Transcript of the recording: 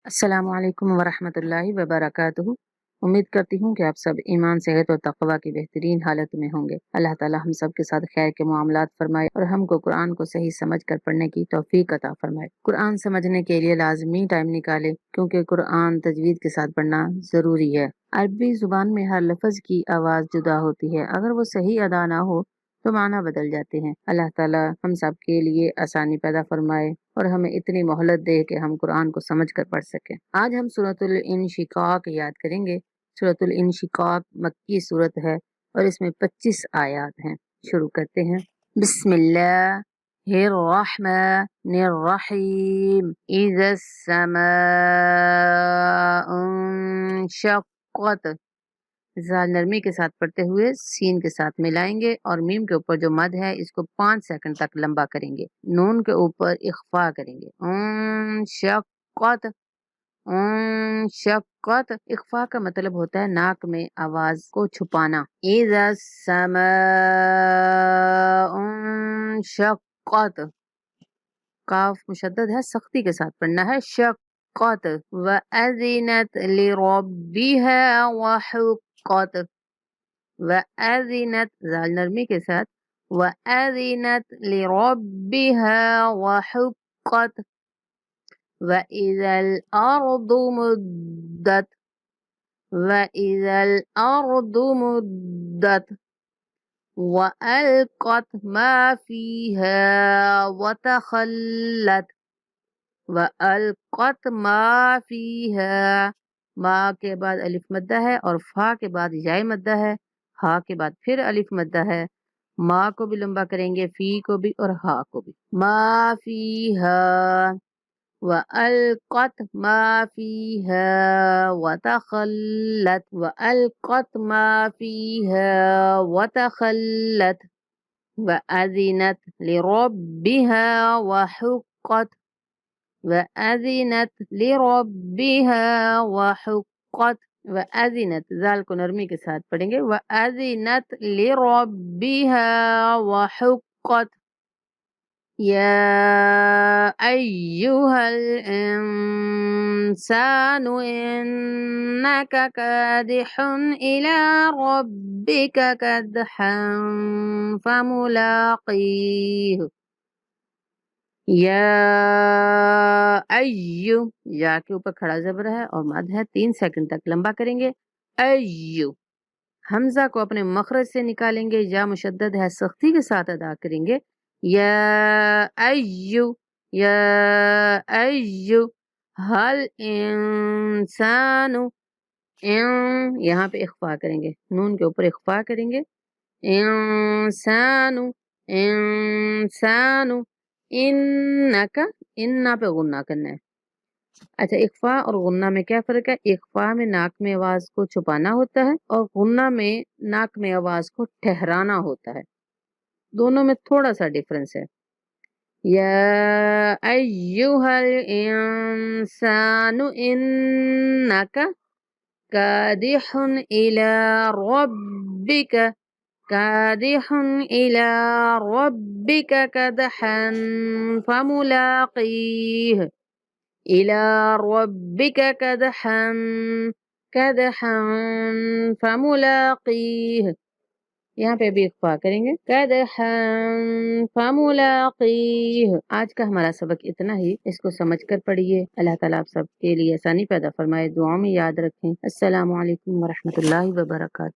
अस्सलाम वालेकुम वरहमतुल्लाहि वबरकातुहू। उम्मीद करती हूँ कि आप सब ईमान, सेहत और तक़वा की बेहतरीन हालत में होंगे। अल्लाह ताला हम सब के साथ खैर के मामलात फरमाए और हमको कुरान को सही समझ कर पढ़ने की तौफीक अता फरमाए। कुरान समझने के लिए लाजमी टाइम निकालें, क्योंकि कुरान तजवीद के साथ पढ़ना ज़रूरी है। अरबी ज़ुबान में हर लफ्ज़ की आवाज़ जुदा होती है, अगर वो सही अदा ना हो तो माना बदल जाते हैं। अल्लाह ताला हम सब के लिए आसानी पैदा फरमाए और हमें इतनी मोहलत दे कि हम कुरान को समझ कर पढ़ सकें। आज हम सूरतुल इंशिकाक याद करेंगे। सूरतुल इंशिकाक मक्की सूरत है और इसमें 25 आयात हैं। शुरू करते हैं। बिस्मिल्लाहिर्रहमानिर्रहीम। इज़्ज़स्समाउ ज़ाल नरमी के साथ पढ़ते हुए सीन के साथ मिलाएंगे और मीम के ऊपर जो मद है इसको 5 सेकंड तक लंबा करेंगे। नून के ऊपर इख्फा करेंगे। शक्कत शक्कत। इख्फा का मतलब होता है नाक में आवाज को छुपाना। इज़ा समाउन शक्कत। काफ मुशद्दद है, सख्ती के साथ पढ़ना है। शक्कत व अज़िनत लिरब्बिहा व हुक्कत। व अज़िनत ज़ाल नरमी के साथ। व अज़िनत लिरब्बिहा व हुक्कत। व इज़ल अर्दु मुद्दत। व इज़ल अर्दु मुद्दत। व अलक़त मा फ़ीहा व तख़ल्लत। व अलक़त मा फ़ीहा। मा के बाद अलिफ मद्दा है और फा के बाद याय मद्दा है। हा के बाद फिर अलिफ मद्दा है। मा को भी लंबा करेंगे, फी को भी और हा को भी। मा फ़ीहा व अलक़त मा फ़ीहा व तख़ल्लत। व अलक़त मा फ़ीहा व तख़ल्लत। व अज़िनत लिरब्बिहा व हुक्कत। व अज़िनत लिरब्बिहा व हुक्कत। व अज़िनत ज़ाल को नरमी के साथ पढ़ेंगे। व अज़िनत लिरब्बिहा व हुक्कत। या अय्युहल इंसानु इन्नका कादिहुन इला रब्बिका कदहन फमुलाक़ीह। या अय्यु, या के ऊपर खड़ा जबर है और मद है, 3 सेकंड तक लंबा करेंगे। अय्यु। हमजा को अपने मखरज से निकालेंगे, या मुशद्दद है, सख्ती के साथ अदा करेंगे। या अय्यु, या अय्यु हल इंसानु। यहाँ पे इख्फा करेंगे, नून के ऊपर इख्फा करेंगे। इंसानु इंसानु। इन्नका, इन्ना पे गुन्ना करना है। अच्छा, इख्फा और गुन्ना में क्या फर्क है? इख्फा में नाक में आवाज को छुपाना होता है और गुन्ना में नाक में आवाज को ठहराना होता है। दोनों में थोड़ा सा डिफरेंस है। या अय्युहल इंसानु इन्नका कादिहुन इला रब्बिका। कादिहुन इला रब्बिका कदहन फमुलाक़ीह। इला रब्बिका कदहन कदहन फमुलाक़ीह। यहाँ पे भी इख्फा करेंगे। कदहन फमुलाक़ीह। आज का हमारा सबक इतना ही, इसको समझ कर पढ़िए। अल्लाह ताला आप सब के लिए आसानी पैदा फरमाए। दुआ में याद रखें। अस्सलामु अलैकुम वरहमतुल्लाहि वबरकातुहू।